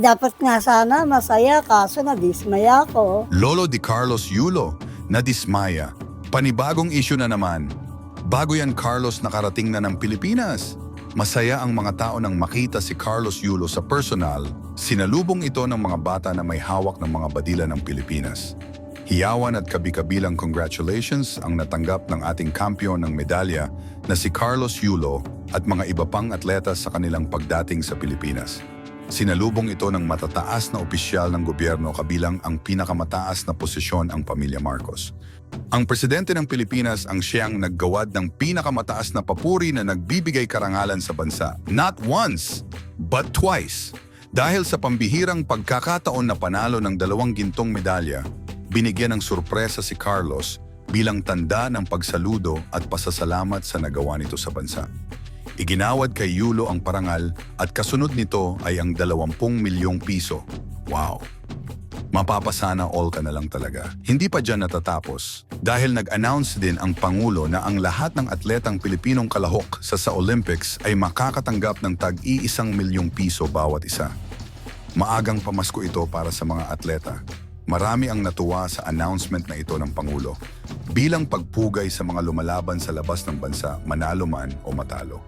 Dapat nga sana masaya kaso nadismaya ako. Lolo Di Carlos Yulo, nadismaya. Panibagong issue na naman. Bago yan Carlos nakarating na ng Pilipinas. Masaya ang mga tao nang makita si Carlos Yulo sa personal. Sinalubong ito ng mga bata na may hawak ng mga badila ng Pilipinas. Hiyawan at kabi-kabilang congratulations ang natanggap ng ating kampiyon ng medalya na si Carlos Yulo at mga iba pang atleta sa kanilang pagdating sa Pilipinas. Sinalubong ito ng matataas na opisyal ng gobyerno kabilang ang pinakamataas na posisyon ang pamilya Marcos. Ang presidente ng Pilipinas ang siyang naggawad ng pinakamataas na papuri na nagbibigay karangalan sa bansa. Not once, but twice. Dahil sa pambihirang pagkakataon na panalo ng 2 gintong medalya, binigyan ng sorpresa si Carlos bilang tanda ng pagsaludo at pasasalamat sa nagawa nito sa bansa. Iginawad kay Yulo ang parangal at kasunod nito ay ang 20 milyong piso. Wow! Mapapasana all ka na lang talaga. Hindi pa dyan natatapos dahil nag-announce din ang Pangulo na ang lahat ng atletang Pilipinong kalahok sa Olympics ay makakatanggap ng tag-1 milyong piso bawat isa. Maagang pamasko ito para sa mga atleta. Marami ang natuwa sa announcement na ito ng Pangulo bilang pagpugay sa mga lumalaban sa labas ng bansa, manalo man o matalo.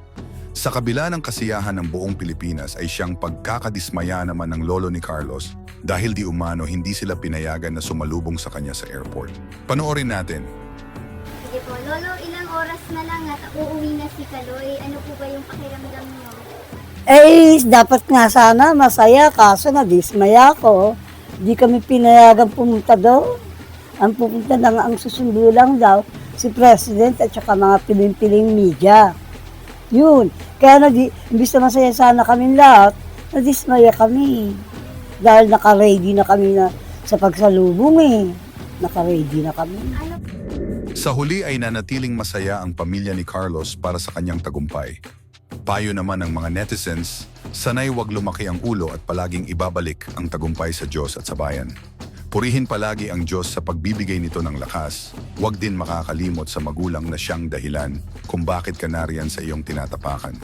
Sa kabila ng kasiyahan ng buong Pilipinas ay siyang pagkakadismaya naman ng lolo ni Carlos dahil di umano hindi sila pinayagan na sumalubong sa kanya sa airport. Panoorin natin. Sige po, Lolo, ilang oras na lang at uuwi na si Kaloy. Ano po ba yung pakiramdam niyo? Dapat nga sana masaya kaso nadismaya ako. Di kami pinayagan pumunta doon. Ang pupunta lang, ang susundo lang daw, si President at saka mga piling-piling media. Yun. Kaya imbis na masaya sana kami lahat, nadismaya kami. Dahil naka-ready na kami na sa pagsalubong Naka-ready na kami. Sa huli ay nanatiling masaya ang pamilya ni Carlos para sa kanyang tagumpay. Payo naman ng mga netizens, sanay wag lumaki ang ulo at palaging ibabalik ang tagumpay sa Diyos at sa bayan. Purihin palagi ang Diyos sa pagbibigay nito ng lakas. Huwag din makakalimot sa magulang na siyang dahilan kung bakit ka nariyan sa iyong tinatapakan.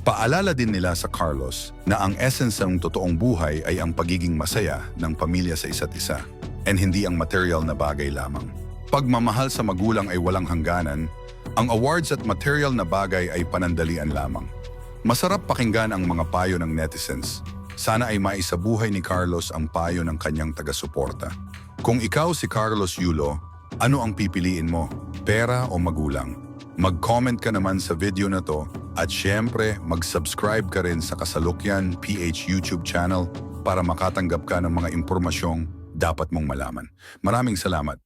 Paalala din nila sa Carlos na ang essence ng totoong buhay ay ang pagiging masaya ng pamilya sa isa't isa and hindi ang material na bagay lamang. Pagmamahal sa magulang ay walang hangganan, ang awards at material na bagay ay panandalian lamang. Masarap pakinggan ang mga payo ng netizens. Sana ay maisabuhay ni Carlos ang payo ng kanyang taga-suporta. Kung ikaw si Carlos Yulo, ano ang pipiliin mo? Pera o magulang? Mag-comment ka naman sa video na to at syempre mag-subscribe ka rin sa Kasalukyan PH YouTube channel para makatanggap ka ng mga impormasyong dapat mong malaman. Maraming salamat.